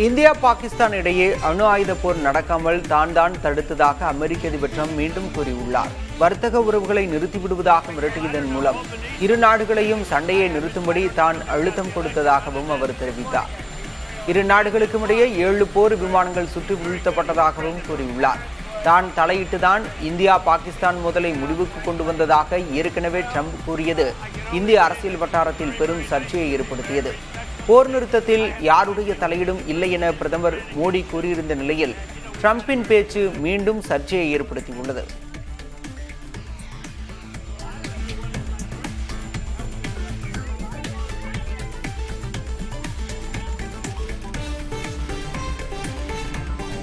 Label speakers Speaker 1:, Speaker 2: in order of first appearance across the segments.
Speaker 1: India Pakistan இடையே அணு ஆயுத போர் நடக்காமல் தான் தடுத்ததாக அமெரிக்க அதிபர் ட்ரம்ப் மீண்டும் கூறியுள்ளார். வர்த்தக உறவுகளை நிறுத்திவிடுவதாக மிரட்டியதன் மூலம் இரு நாடுகளையும் சண்டையை நிறுத்தும்படி தான் அழுத்தம் கொடுத்ததாகவும் அவர் தெரிவித்தார். இரு நாடுகளுக்கும் இடையே 7 போர் விமானங்கள் சுட்டு வீழ்த்தப்பட்டதாகவும் கூறியுள்ளார். தான் தலையிட்டுதான் இந்தியா பாகிஸ்தான் மோதலை முடிவுக்கு கொண்டு வந்ததாக ஏற்கனவே ட்ரம்ப் கூறியது இந்திய அரசியல் வட்டாரத்தில் பெரும் சர்ச்சையை ஏற்படுத்தியது. போர் நிறுத்தத்தில் யாருடைய தலையீடும் இல்லை என பிரதமர் மோடி கூறியிருந்த நிலையில் ட்ரம்பின் பேச்சு மீண்டும் சர்ச்சையை ஏற்படுத்தியுள்ளது.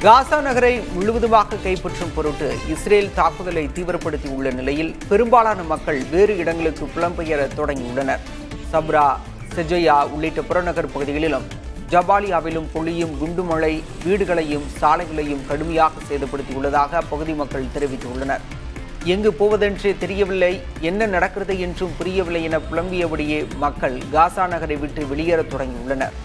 Speaker 1: காசா நகரை முழுவதுமாக கைப்பற்றும் பொருட்டு இஸ்ரேல் தாக்குதலை தீவிரப்படுத்தியுள்ள நிலையில் பெரும்பாலான மக்கள் வேறு இடங்களுக்கு புலம்பெயர தொடங்கியுள்ளனர். சப்ரா, செஜயா உள்ளிட்ட புறநகர் பகுதிகளிலும் ஜபாலியாவிலும் பொழியும் குண்டுமழை வீடுகளையும் சாலைகளையும் கடுமையாக சேதப்படுத்தியுள்ளதாக அப்பகுதி மக்கள் தெரிவித்துள்ளனர். எங்கு போவதென்றே தெரியவில்லை, என்ன நடக்கிறது என்றும் புரியவில்லை என புலம்பியபடியே மக்கள் காசா நகரை விட்டு வெளியேற தொடங்கியுள்ளனர்.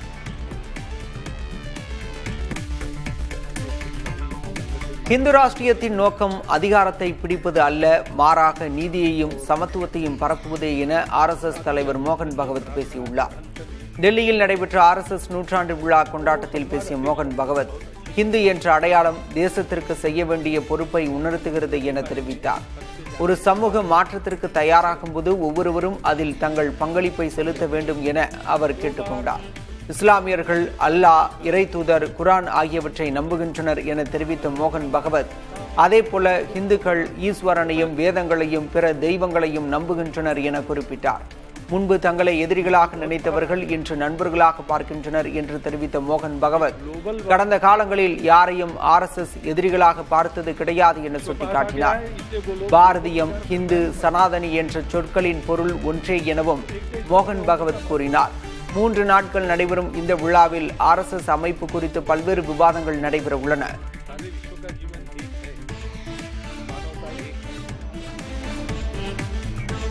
Speaker 1: இந்து ராஷ்டிரியத்தின் நோக்கம் அதிகாரத்தை பிடிப்பது அல்ல, மாறாக நீதியையும் சமத்துவத்தையும் பரப்புவதே என RSS தலைவர் மோகன் பகவத் பேசியுள்ளார். டெல்லியில் நடைபெற்ற RSS நூற்றாண்டு விழா கொண்டாட்டத்தில் பேசிய மோகன் பகவத், ஹிந்து என்ற அடையாளம் தேசத்திற்கு செய்ய வேண்டிய பொறுப்பை உணர்த்துகிறது என தெரிவித்தார். ஒரு சமூக மாற்றத்திற்கு தயாராகும் போது ஒவ்வொருவரும் அதில் தங்கள் பங்களிப்பை செலுத்த வேண்டும் என அவர் கேட்டுக்கொண்டார். இஸ்லாமியர்கள் அல்லாஹ், இறை தூதர், குரான் ஆகியவற்றை நம்புகின்றனர் என தெரிவித்த மோகன் பகவத், அதே போல இந்துக்கள் ஈஸ்வரனையும் வேதங்களையும் பிற தெய்வங்களையும் நம்புகின்றனர் என குறிப்பிட்டார். முன்பு தங்களை எதிரிகளாக நினைத்தவர்கள் இன்று நண்பர்களாக பார்க்கின்றனர் என்று தெரிவித்த மோகன் பகவத், கடந்த காலங்களில் யாரையும் RSS எதிரிகளாக பார்த்தது கிடையாது என சுட்டிக்காட்டினார். பாரதியம், ஹிந்து, சனாதனி என்ற சொற்களின் பொருள் ஒன்றே எனவும் மோகன் பகவத் கூறினார். 3 நாட்கள் நடைபெறும் இந்த விழாவில் RSS அமைப்பு குறித்து பல்வேறு விவாதங்கள் நடைபெற உள்ளன.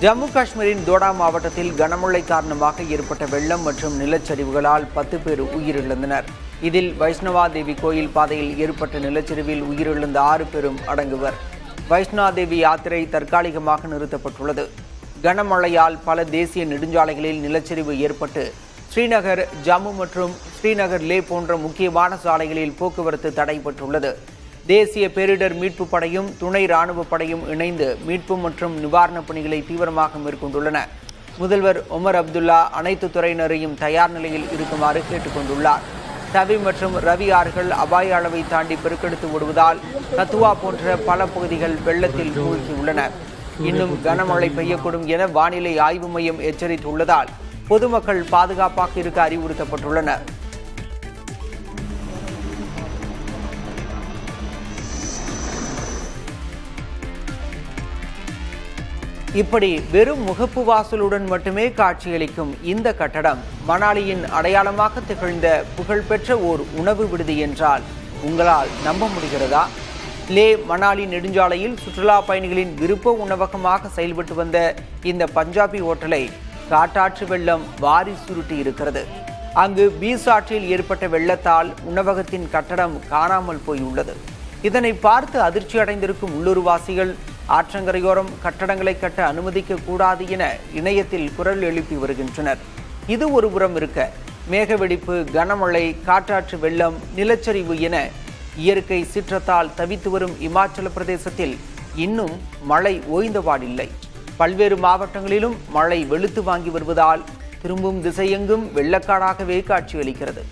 Speaker 1: ஜம்மு காஷ்மீரின் தோடா மாவட்டத்தில் கனமழை காரணமாக ஏற்பட்ட வெள்ளம் மற்றும் நிலச்சரிவுகளால் 10 பேர் உயிரிழந்தனர். இதில் வைஷ்ணவா தேவி கோயில் பாதையில் ஏற்பட்ட நிலச்சரிவில் உயிரிழந்த 6 பேரும் அடங்குவர். வைஷ்ணவா தேவி யாத்திரை தற்காலிகமாக நிறுத்தப்பட்டுள்ளது. கனமழையால் பல தேசிய நெடுஞ்சாலைகளில் நிலச்சரிவு ஏற்பட்டு ஸ்ரீநகர், ஜம்மு மற்றும் ஸ்ரீநகர் லே போன்ற முக்கியமான சாலைகளில் போக்குவரத்து தடைபட்டுள்ளது. தேசிய பேரிடர் மீட்பு படையும் துணை ராணுவ படையும் இணைந்து மீட்பு மற்றும் நிவாரணப் பணிகளை தீவிரமாக மேற்கொண்டுள்ளன. முதல்வர் ஒமர் அப்துல்லா அனைத்து துறையினரையும் தயார் நிலையில் இருக்குமாறு கேட்டுக்கொண்டுள்ளார். தவி மற்றும் ரவி ஆறுகள் அபாய அளவை தாண்டி பெருக்கெடுத்து ஓடுவதால் கத்துவா போன்ற பல பகுதிகள் வெள்ளத்தில் மூழ்கியுள்ளன. இன்னும் கனமழை பெய்யக்கூடும் என வானிலை ஆய்வு மையம் எச்சரித்துள்ளதால் பொதுமக்கள் பாதுகாப்பாக இருக்க அறிவுறுத்தப்பட்டுள்ளனர். இப்படி வெறும் முகப்பு வாசலுடன் மட்டுமே காட்சியளிக்கும் இந்த கட்டடம் மணாலியின் அடையாளமாக திகழ்ந்த புகழ்பெற்ற ஓர் உணவு விடுதி என்றால் உங்களால் நம்ப முடிகிறதா? லே மணாலி நெடுஞ்சாலையில் சுற்றுலா பயணிகளின் விருப்ப உணவகமாக செயல்பட்டு வந்த இந்த பஞ்சாபி ஹோட்டலை காட்டாற்று வெள்ளம் வாரி சுருட்டி இருக்கிறது. அங்கு பீஸ் ஆற்றில் ஏற்பட்ட வெள்ளத்தால் உணவகத்தின் கட்டடம் காணாமல் போயுள்ளது. இதனை பார்த்து அதிர்ச்சி அடைந்திருக்கும் உள்ளூர்வாசிகள் ஆற்றங்கரையோரம் கட்டடங்களை கட்ட அனுமதிக்க கூடாது என இணையத்தில் குரல் எழுப்பி வருகின்றனர். இது ஒரு புறம் இருக்க, மேகவெடிப்பு, கனமழை, காட்டாற்று வெள்ளம், நிலச்சரிவு என இயற்கை சீற்றத்தால் தவித்து வரும் இமாச்சல பிரதேசத்தில் இன்னும் மழை ஓய்ந்தபாடில்லை. பல்வேறு மாவட்டங்களிலும் மழை வெளுத்து வாங்கி வருவதால் திரும்பும் திசையெங்கும் வெள்ளக்காடாகவே காட்சியளிக்கிறது.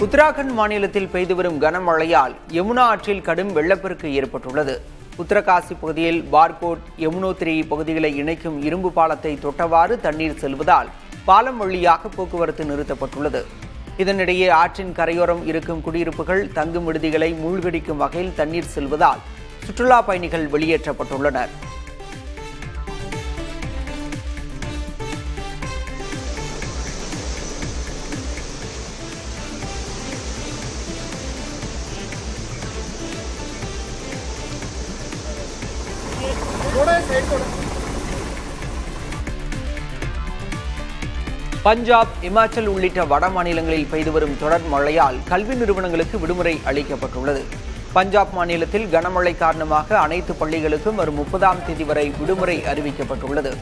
Speaker 1: உத்தராகண்ட் மாநிலத்தில் பெய்து வரும் கனமழையால் யமுனா ஆற்றில் கடும் வெள்ளப்பெருக்கு ஏற்பட்டுள்ளது. உத்தரகாசி பகுதியில் பார்கோட், யமுனோத்ரி பகுதிகளை இணைக்கும் இரும்பு பாலத்தை தொட்டவாறு தண்ணீர் செல்வதால் பாலம் வழியாக போக்குவரத்து நிறுத்தப்பட்டுள்ளது. இதனிடையே ஆற்றின் கரையோரம் இருக்கும் குடியிருப்புகள், தங்கும் விடுதிகளை மூழ்கடிக்கும் வகையில் தண்ணீர் செல்வதால் சுற்றுலா பயணிகள் வெளியேற்றப்பட்டுள்ளனர். பஞ்சாப், இமாச்சல் உள்ளிட்ட வட மாநிலங்களில் பெய்து வரும் தொடர் மழையால் கல்வி நிறுவனங்களுக்கு விடுமுறை அளிக்கப்பட்டுள்ளது. பஞ்சாப் மாநிலத்தில் கனமழை காரணமாக அனைத்து பள்ளிகளுக்கும் வரும் 30ஆம் தேதி வரை விடுமுறை அறிவிக்கப்பட்டுள்ளது.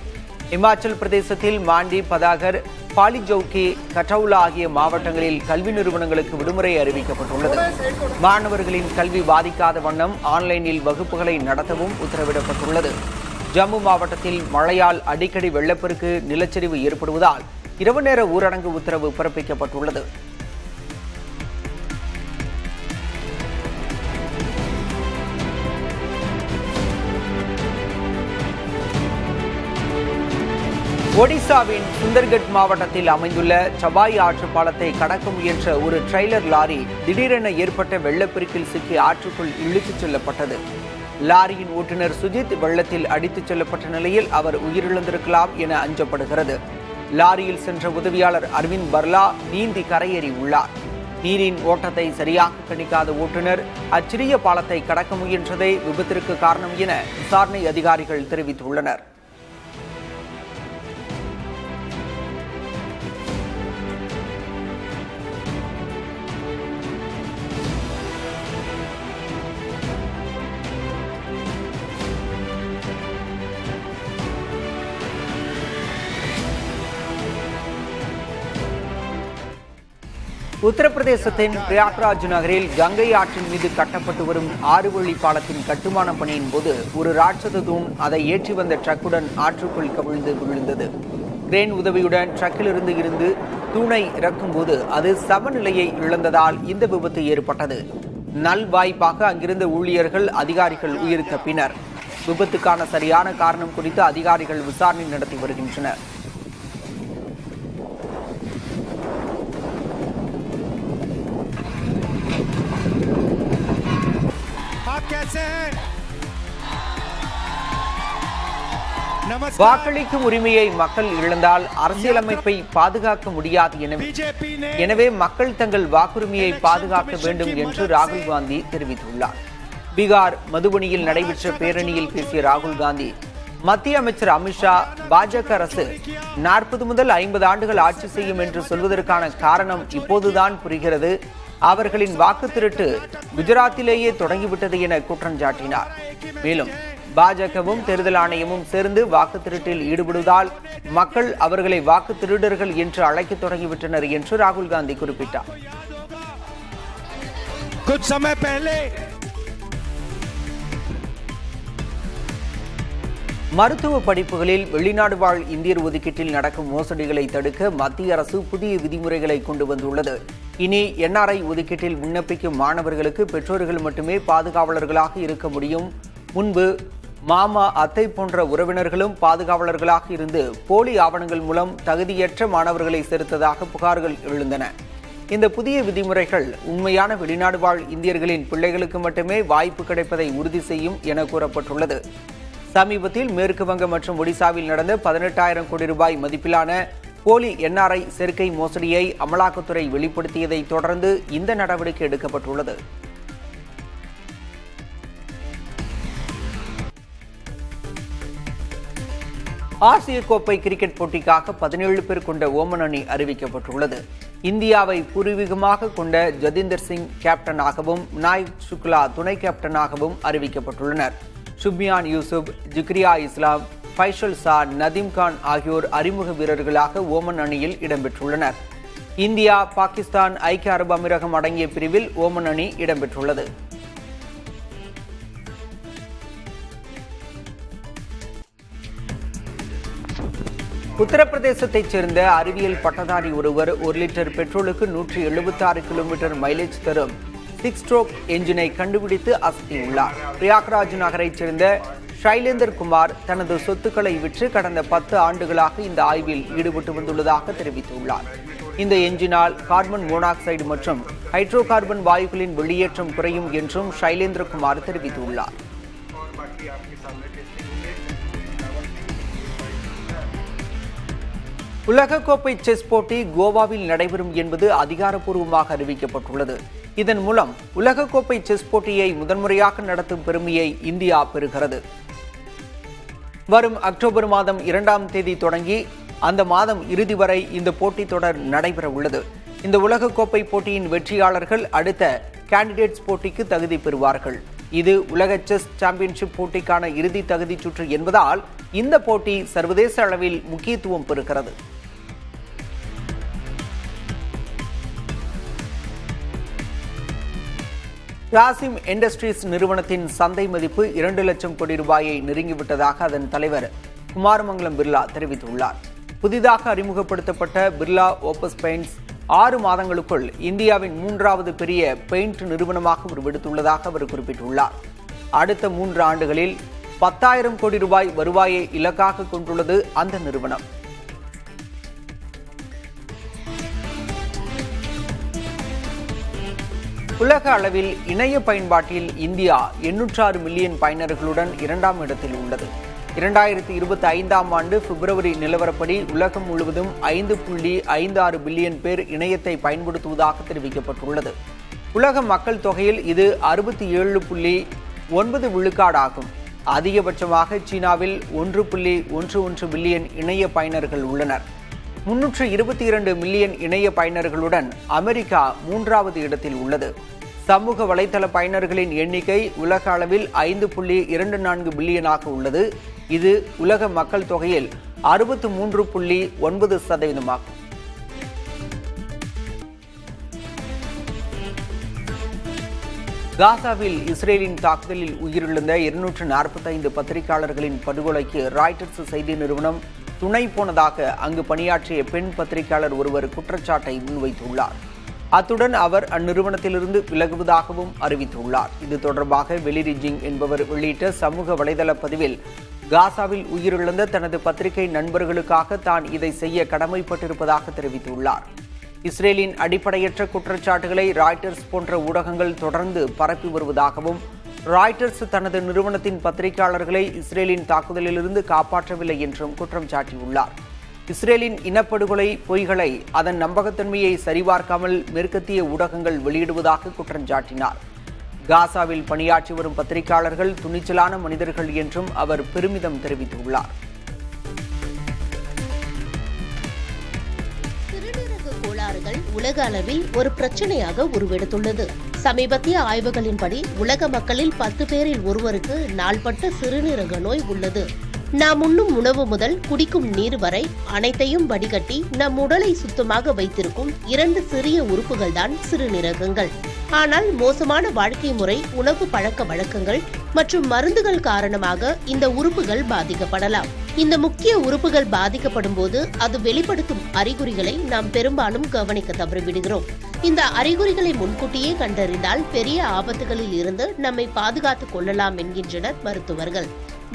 Speaker 1: இமாச்சல் பிரதேசத்தில் மாண்டி, பதாகர், பாலிஜவுகி, கட்டவுலா ஆகிய மாவட்டங்களில் கல்வி நிறுவனங்களுக்கு விடுமுறை அறிவிக்கப்பட்டுள்ளது. மாணவர்களின் கல்வி பாதிக்காத வண்ணம் ஆன்லைனில் வகுப்புகளை நடத்தவும் உத்தரவிடப்பட்டுள்ளது. ஜம்மு மாவட்டத்தில் மழையால் அடிக்கடி வெள்ளப்பெருக்கு, நிலச்சரிவு ஏற்படுவதால் இரவு நேர ஊரடங்கு உத்தரவு பிறப்பிக்கப்பட்டுள்ளது. ஒடிசாவின் சுந்தர்கட் மாவட்டத்தில் அமைந்துள்ள சபாய் ஆற்று பாலத்தை கடக்க முயன்ற ஒரு ட்ரெய்லர் லாரி திடீரென ஏற்பட்ட வெள்ளப்பெருக்கில் சிக்கி ஆற்றுக்குள் இழுத்துச் செல்லப்பட்டது. லாரியின் ஓட்டுநர் சுஜித் வெள்ளத்தில் அடித்துச் செல்லப்பட்ட நிலையில் அவர் உயிரிழந்திருக்கலாம் என அஞ்சப்படுகிறது. லாரியில் சென்ற உதவியாளர் அரவிந்த் பர்லா நீந்தி கரையேறி உள்ளார். நீரின் ஓட்டத்தை சரியாக கணிக்காத ஓட்டுநர் அச்சிறிய பாலத்தை கடக்க முயன்றதே விபத்திற்கு காரணம் என விசாரணை அதிகாரிகள் தெரிவித்துள்ளனர். உத்தரப்பிரதேசத்தின் பிரயாக்ராஜ் நகரில் கங்கை ஆற்றின் மீது கட்டப்பட்டு வரும் 6 வழி பாலத்தின் கட்டுமான பணியின் போது ஒரு ராட்சத தூண் அதை ஏற்றி வந்த ட்ரக்குடன் ஆற்றுக்குள் கவிழ்ந்து விழுந்தது. கிரேன் உதவியுடன் ட்ரக்கிலிருந்து தூணை இறக்கும் போது அது சமநிலையை இழந்ததால் இந்த விபத்து ஏற்பட்டது. நல்வாய்ப்பாக அங்கிருந்த ஊழியர்கள், அதிகாரிகள் உயிர் தப்பினர். விபத்துக்கான சரியான காரணம் குறித்து அதிகாரிகள் விசாரணை நடத்தி வருகின்றனர். வாக்களிக்கும் உரிமையை மக்கள் இழந்தால் அரசியலமைப்பை பாதுகாக்க முடியாது. எனவே மக்கள் தங்கள் வாக்குரிமையை பாதுகாக்க வேண்டும் என்று ராகுல் காந்தி தெரிவித்துள்ளார். பீகார் மதுபனியில் நடைபெற்ற பேரணியில் பேசிய ராகுல் காந்தி, மத்திய அமைச்சர் அமித்ஷா பாஜக அரசு 40 முதல் 50 ஆண்டுகள் ஆட்சி செய்யும் என்று சொல்வதற்கான காரணம் இப்போதுதான் புரிகிறது. அவர்களின் வாக்கு திருட்டு குஜராத்திலேயே தொடங்கிவிட்டது என குற்றம் சாட்டினார். மேலும் பாஜகவும் தேர்தல் ஆணையமும் சேர்ந்து வாக்கு திருட்டில் ஈடுபடுவதால் மக்கள் அவர்களை வாக்கு திருடர்கள் என்று அழைக்க தொடங்கிவிட்டனர் என்று ராகுல் காந்தி குறிப்பிட்டார். மருத்துவ படிப்புகளில் வெளிநாடு வாழ் இந்தியர் ஒதுக்கீட்டில் நடக்கும் மோசடிகளை தடுக்க மத்திய அரசு புதிய விதிமுறைகளை கொண்டு வந்துள்ளது. இனி NRI ஒதுக்கீட்டில் விண்ணப்பிக்கும் மாணவர்களுக்கு பெற்றோர்கள் மட்டுமே பாதுகாவலர்களாக இருக்க முடியும். முன்பு மாமா, அத்தை போன்ற உறவினர்களும் பாதுகாவலர்களாக இருந்து போலி ஆவணங்கள் மூலம் தகுதியற்ற மாணவர்களை சேர்த்ததாக புகார்கள் எழுந்தன. இந்த புதிய விதிமுறைகள் உண்மையான வெளிநாடு வாழ் இந்தியர்களின் பிள்ளைகளுக்கு மட்டுமே வாய்ப்பு கிடைப்பதை உறுதி செய்யும் என கூறப்பட்டுள்ளது. சமீபத்தில் மேற்கு வங்கம் மற்றும் ஒடிசாவில் நடந்த 18,000 கோடி ரூபாய் மதிப்பிலான போலி NRI சேர்க்கை மோசடியை அமலாக்கத்துறை வெளிப்படுத்தியதை தொடர்ந்து இந்த நடவடிக்கை எடுக்கப்பட்டுள்ளது. ஆசிய கோப்பை கிரிக்கெட் போட்டிக்காக 17 பேர் கொண்ட ஓமன் அணி அறிவிக்கப்பட்டுள்ளது. இந்தியாவை பூர்வீகமாக கொண்ட ஜதீந்தர் சிங் கேப்டனாகவும் விநாயக் சுக்லா துணை கேப்டனாகவும் அறிவிக்கப்பட்டுள்ளனர். சுப்யான் யூசுப், ஜிக்ரியா இஸ்லாம், ஃபைசல் சா, நதீம் கான் ஆகியோர் அறிமுக வீரர்களாக ஓமன் அணியில் இடம்பெற்றுள்ளனர். இந்தியா, பாகிஸ்தான், ஐக்கிய அரபு அமீரகம் அடங்கிய பிரிவில் ஓமன் அணி இடம்பெற்றுள்ளது. உத்தரப்பிரதேசத்தைச் சேர்ந்த அறிவியல் பட்டதாரி ஒருவர் 1 லிட்டர் பெட்ரோலுக்கு 176 கிலோமீட்டர் மைலேஜ் தரும் 6 ஸ்ட்ரோக் என்ஜினை கண்டுபிடித்து அசத்தியுள்ளார். பிரயாக்ராஜ் நகரைச் சேர்ந்த ஷைலேந்தர் குமார் தனது சொத்துக்களை விற்று கடந்த 10 ஆண்டுகளாக இந்த ஆய்வில் ஈடுபட்டு வந்துள்ளதாக தெரிவித்துள்ளார். இந்த என்ஜினால் கார்பன் மோனாக்சைடு மற்றும் ஹைட்ரோ கார்பன் வாயுக்களின் வெளியேற்றம் குறையும் என்றும் ஷைலேந்திர குமார் தெரிவித்துள்ளார். உலகக்கோப்பை செஸ் போட்டி கோவாவில் நடைபெறும் என்பது அதிகாரப்பூர்வமாக அறிவிக்கப்பட்டுள்ளது. இதன் மூலம் உலகக்கோப்பை செஸ் போட்டியை முதன்முறையாக நடத்தும் பெருமையை இந்தியா பெறுகிறது. வரும் அக்டோபர் மாதம் 2ஆம் தேதி தொடங்கி அந்த மாதம் இறுதி வரை இந்த போட்டித் தொடர் நடைபெற உள்ளது. இந்த உலகக்கோப்பை போட்டியின் வெற்றியாளர்கள் அடுத்த கேண்டிடேட்ஸ் போட்டிக்கு தகுதி பெறுவார்கள். இது உலக செஸ் சாம்பியன்ஷிப் போட்டிக்கான இறுதி தகுதி சுற்று என்பதால் இந்த போட்டி சர்வதேச அளவில் முக்கியத்துவம் பெறுகிறது. கிராசிம் இண்டஸ்ட்ரீஸ் நிறுவனத்தின் சந்தை மதிப்பு 2 லட்சம் கோடி ரூபாயை நெருங்கிவிட்டதாக அதன் தலைவர் குமாரமங்கலம் பிர்லா தெரிவித்துள்ளார். புதிதாக அறிமுகப்படுத்தப்பட்ட பிர்லா ஓப்பஸ் பெயிண்ட்ஸ் 6 மாதங்களுக்குள் இந்தியாவின் 3வது பெரிய பெயிண்ட் நிறுவனமாக உருவெடுத்துள்ளதாக அவர் குறிப்பிட்டுள்ளார். அடுத்த 3 ஆண்டுகளில் 10,000 கோடி ரூபாய் வருவாயை இலக்காக கொண்டுள்ளது அந்த நிறுவனம். உலக அளவில் இணைய பயன்பாட்டில் இந்தியா 806 மில்லியன் பயனர்களுடன் 2ஆம் இடத்தில் உள்ளது. 2025ஆம் ஆண்டு பிப்ரவரி நிலவரப்படி உலகம் முழுவதும் 5.56 பில்லியன் பேர் இணையத்தை பயன்படுத்துவதாக தெரிவிக்கப்பட்டுள்ளது. உலக மக்கள் தொகையில் இது 67.9 விழுக்காடு ஆகும். அதிகபட்சமாக சீனாவில் 1.11 பில்லியன் இணைய பயனர்கள் உள்ளனர். 322 மில்லியன் இணைய பயனர்களுடன் அமெரிக்கா 3வது இடத்தில் உள்ளது. சமூக வலைதள பயனர்களின் எண்ணிக்கை உலக அளவில் 5.24 பில்லியனாக உள்ளது. இது உலக மக்கள் தொகையில் 63.9% ஆகும். காசாவில் இஸ்ரேலின் தாக்குதலில் உயிரிழந்த 245 பத்திரிகையாளர்களின் படுகொலைக்கு ராய்ட்டர்ஸ் செய்தி நிறுவனம் துணை போனதாக அங்கு பணியாற்றிய பெண் பத்திரிகையாளர் ஒருவர் குற்றச்சாட்டை முன்வைத்துள்ளார். அத்துடன் அவர் அந்நிறுவனத்திலிருந்து விலகுவதாகவும் அறிவித்துள்ளார். இது தொடர்பாக வெலிரிஜிங் என்பவர் வெளியிட்ட சமூக வலைதள பதிவில் காசாவில் உயிரிழந்த தனது பத்திரிகை நண்பர்களுக்காக தான் இதை செய்ய கடமைப்பட்டிருப்பதாக தெரிவித்துள்ளார். இஸ்ரேலின் அடிப்படையற்ற குற்றச்சாட்டுகளை ராய்ட்டர்ஸ் போன்ற ஊடகங்கள் தொடர்ந்து பரப்பி வருவதாகவும், ராய்ட்டர்ஸ் தனது நிறுவனத்தின் பத்திரிகையாளர்களை இஸ்ரேலின் தாக்குதலிலிருந்து காப்பாற்றவில்லை என்றும் குற்றம் சாட்டியுள்ளார். இஸ்ரேலின் இனப்படுகொலை பொய்களை அதன் நம்பகத்தன்மையை சரிபார்க்காமல் மேற்கத்திய ஊடகங்கள் வெளியிடுவதாக குற்றம் சாட்டினார். காசாவில் பணியாற்றி வரும் பத்திரிகையாளர்கள் துணிச்சலான மனிதர்கள் என்றும் அவர் பெருமிதம் தெரிவித்துள்ளார்.
Speaker 2: சிறுநீரக கோளாறுகள் உலக அளவில் ஒரு பிரச்சனையாக உருவெடுத்துள்ளது. சமீபத்திய ஆய்வுகளின்படி உலக மக்களில் 10 பேரில் ஒருவருக்கு நாள்பட்ட சிறுநீரக நோய் உள்ளது. நாம் உண்ணும் உணவு முதல் குடிக்கும் நீர் வரை அனைத்தையும் வடிகட்டி நம் உடலை சுத்தமாக வைத்திருக்கும் 2 சிறிய உறுப்புகள் தான் சிறுநீரகங்கள். ஆனால் மோசமான வாழ்க்கை முறை, உணவு பழக்க வழக்கங்கள் மற்றும் மருந்துகள் காரணமாக இந்த உறுப்புகள் பாதிக்கப்படலாம். இந்த முக்கிய உறுப்புகள் பாதிக்கப்படும் போது அது வெளிப்படுத்தும் அறிகுறிகளை நாம் பெரும்பாலும் கவனிக்க தவறிவிடுகிறோம். இந்த அறிகுறிகளை முன்கூட்டியே கண்டறிந்தால் பெரிய ஆபத்துகளில் இருந்து நம்மை பாதுகாத்துக் கொள்ளலாம் என்கின்றனர் மருத்துவர்கள்.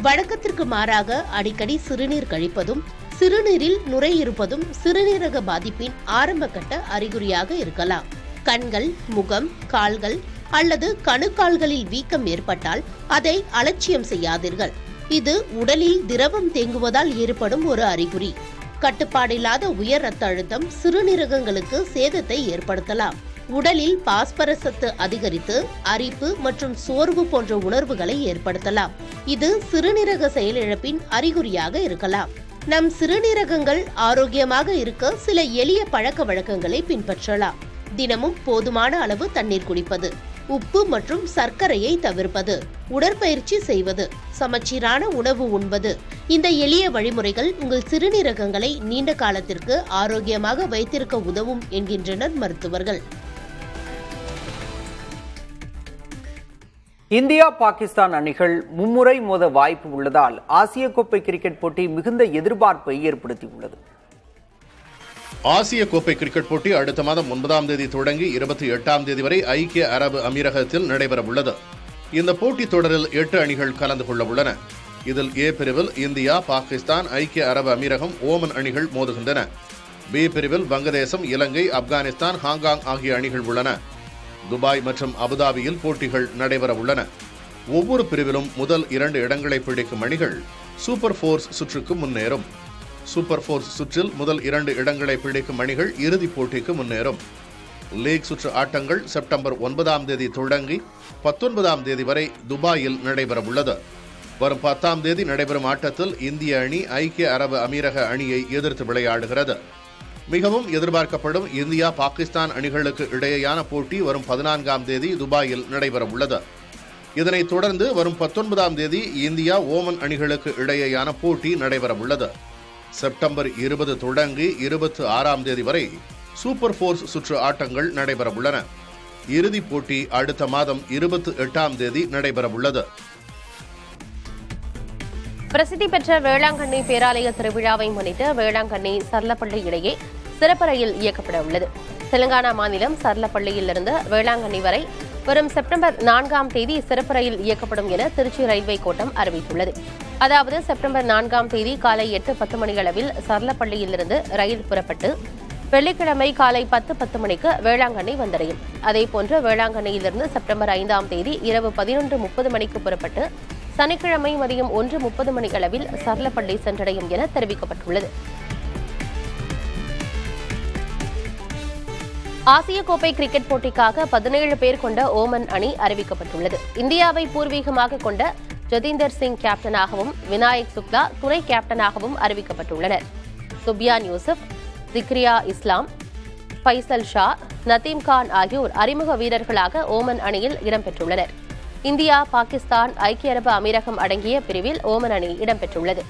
Speaker 2: வழக்கத்திற்கு மாறாக அடிக்கடி சிறுநீர் கழிப்பதும், சிறுநீரில் நுரை இருப்பதும் சிறுநீரக பாதிப்பின் ஆரம்பகட்ட அறிகுறியாக இருக்கலாம். கண்கள், முகம், கால்கள் அல்லது கணுக்கால்களில் வீக்கம் ஏற்பட்டால் அதை அலட்சியம் செய்யாதீர்கள். இது உடலில் திரவம் தேங்குவதால் ஏற்படும் ஒரு அறிகுறி. கட்டுப்பாடில்லாத உயர் இரத்த அழுத்தம் சிறுநீரகங்களுக்கு சேதத்தை ஏற்படுத்தலாம். உடலில் பாஸ்பரஸ் சத்து அதிகரித்து அரிப்பு மற்றும் சோர்வு போன்ற உணர்வுகளை ஏற்படுத்தலாம். இது சிறுநீரக செயலிழப்பின் அறிகுறியாக இருக்கலாம். நம் சிறுநீரகங்கள் ஆரோக்கியமாக இருக்க சில எளிய பழக்க வழக்கங்களை பின்பற்றலாம். தினமும் போதுமான அளவு தண்ணீர் குடிப்பது, உப்பு மற்றும் சர்க்கரையை தவிர்ப்பது, உடற்பயிற்சி செய்வது, சமச்சீரான உணவு உண்பது. இந்த எளிய வழிமுறைகள் உங்கள் சிறுநீரகங்களை நீண்ட காலத்திற்கு ஆரோக்கியமாக வைத்திருக்க உதவும் என்கின்றனர் மருத்துவர்கள்.
Speaker 1: இந்தியா பாகிஸ்தான் அணிகள் மும்முறை மோத வாய்ப்பு உள்ளதால் ஆசிய கோப்பை கிரிக்கெட் போட்டி மிகுந்த எதிர்பார்ப்பை ஏற்படுத்தியுள்ளது.
Speaker 3: ஆசிய கோப்பை கிரிக்கெட் போட்டி அடுத்த மாதம் 9ஆம் தேதி தொடங்கி 28ஆம் தேதி வரை ஐக்கிய அரபு அமீரகத்தில் நடைபெற உள்ளது. இந்த போட்டித் தொடரில் 8 அணிகள் கலந்து கொள்ள உள்ளன. இதில் ஏ பிரிவில் இந்தியா, பாகிஸ்தான், ஐக்கிய அரபு அமீரகம், ஓமன் அணிகள் மோதுகின்றன. பி பிரிவில் வங்கதேசம், இலங்கை, ஆப்கானிஸ்தான், ஹாங்காங் ஆகிய அணிகள் உள்ளன. துபாய் மற்றும் அபுதாபியில் போட்டிகள் நடைபெற உள்ளன. ஒவ்வொரு பிரிவிலும் முதல் 2 இடங்களை பிடிக்கும் அணிகள் சூப்பர் ஃபோர்ஸ் சுற்றுக்கு முன்னேறும். சூப்பர் ஃபோர்ஸ் சுற்றில் முதல் 2 இடங்களை பிடிக்கும் அணிகள் இறுதிப் போட்டிக்கு முன்னேறும். லீக் சுற்று ஆட்டங்கள் செப்டம்பர் 9ஆம் தேதி தொடங்கி 19ஆம் தேதி வரை துபாயில் நடைபெற உள்ளது. வரும் 10ஆம் தேதி நடைபெறும் ஆட்டத்தில் இந்திய அணி ஐக்கிய அரபு அமீரக அணியை எதிர்த்து விளையாடுகிறது. மிகவும் எதிர்பார்க்கப்படும் இந்தியா பாகிஸ்தான் அணிகளுக்கு இடையேயான போட்டி வரும் 14ஆம் தேதி துபாயில் நடைபெறவுள்ளது. இதனைத் தொடர்ந்து வரும் 19ஆம் தேதி இந்தியா ஓமன் அணிகளுக்கு இடையேயான போட்டி நடைபெறவுள்ளது. செப்டம்பர் 20 தொடங்கி 26ஆம் தேதி வரை சூப்பர் ஃபோர்ஸ் சுற்று ஆட்டங்கள் நடைபெறவுள்ளன. இறுதிப் போட்டி அடுத்த மாதம் 28ஆம் தேதி நடைபெறவுள்ளது.
Speaker 4: பிரசித்தி பெற்ற வேளாங்கண்ணி பேராலய திருவிழாவை முன்னிட்டு வேளாங்கண்ணி சர்லப்பள்ளி இடையே சிறப்பு ரயில் இயக்கப்பட உள்ளது. தெலுங்கானா மாநிலம் சர்லப்பள்ளியிலிருந்து வேளாங்கண்ணி வரை வரும் செப்டம்பர் 4ஆம் தேதி சிறப்பு ரயில் இயக்கப்படும் என திருச்சி ரயில்வே கோட்டம் அறிவித்துள்ளது. அதாவது செப்டம்பர் 4ஆம் தேதி காலை 8:10 மணியளவில் சர்லப்பள்ளியிலிருந்து ரயில் புறப்பட்டு வெள்ளிக்கிழமை காலை 10:10 மணிக்கு வேளாங்கண்ணி வந்தடையும். அதேபோன்று வேளாங்கண்ணியிலிருந்து செப்டம்பர் 5ஆம் தேதி இரவு 11:30 மணிக்கு புறப்பட்டு சனிக்கிழமை மதியம் 1:30 மணி அளவில் சர்லப்பள்ளி சென்றடையும் என தெரிவிக்கப்பட்டுள்ளது. ஆசிய கோப்பை கிரிக்கெட் போட்டிக்காக 17 பேர் கொண்ட ஓமன் அணி அறிவிக்கப்பட்டுள்ளது. இந்தியாவை பூர்வீகமாக கொண்ட ஜதீந்தர் சிங் கேப்டனாகவும் வினாயக் சுக்லா துணை கேப்டனாகவும் அறிவிக்கப்பட்டுள்ளனர். சுபியான் யூசுப், ஜிக்ரியா இஸ்லாம், ஃபைசல் ஷா, நதீம் கான் ஆகியோர் அறிமுக வீரர்களாக ஓமன் அணியில் இடம்பெற்றுள்ளனர். இந்தியா, பாகிஸ்தான், ஐக்கிய அரபு அமீரகம் அடங்கிய பிரிவில் ஓமன் அணி இடம்பெற்றுள்ளது.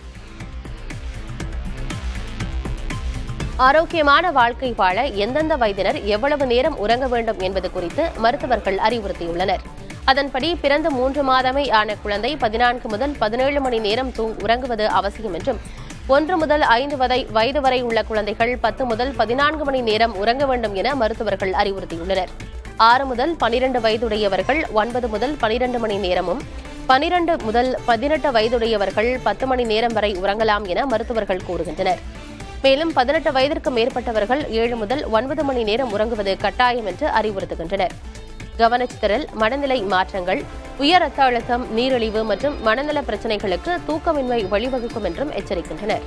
Speaker 4: ஆரோக்கியமான வாழ்க்கை வாழ எந்தெந்த வயதினர் எவ்வளவு நேரம் உறங்க வேண்டும் என்பது குறித்து மருத்துவர்கள் அறிவுறுத்தியுள்ளனர். அதன்படி பிறந்த 3 மாதமே ஆன குழந்தை 14 முதல் 17 மணி நேரம் உறங்குவது அவசியம் என்றும் 1 முதல் 5 வயது வரை உள்ள குழந்தைகள் 10 முதல் 14 மணி நேரம் உறங்க வேண்டும் என மருத்துவர்கள் அறிவுறுத்தியுள்ளனர். 6 முதல் 12 வயதுடையவர்கள் 9 முதல் 12 மணி நேரமும் 12 முதல் 18 வயதுடையவர்கள் 10 மணி நேரம் வரை உறங்கலாம் என மருத்துவர்கள் கூறுகின்றனர். மேலும் 18 வயதிற்கு மேற்பட்டவர்கள் 7 முதல் 9 மணி நேரம் உறங்குவது கட்டாயம் என்று அறிவுறுத்துகின்றனர். கவனச்சிதறல், மனநிலை மாற்றங்கள், உயர் ரத்த அழுத்தம், நீரிழிவு மற்றும் மனநல பிரச்சினைகளுக்கு தூக்கமின்மை வழிவகுக்கும் என்றும் எச்சரிக்கின்றனர்.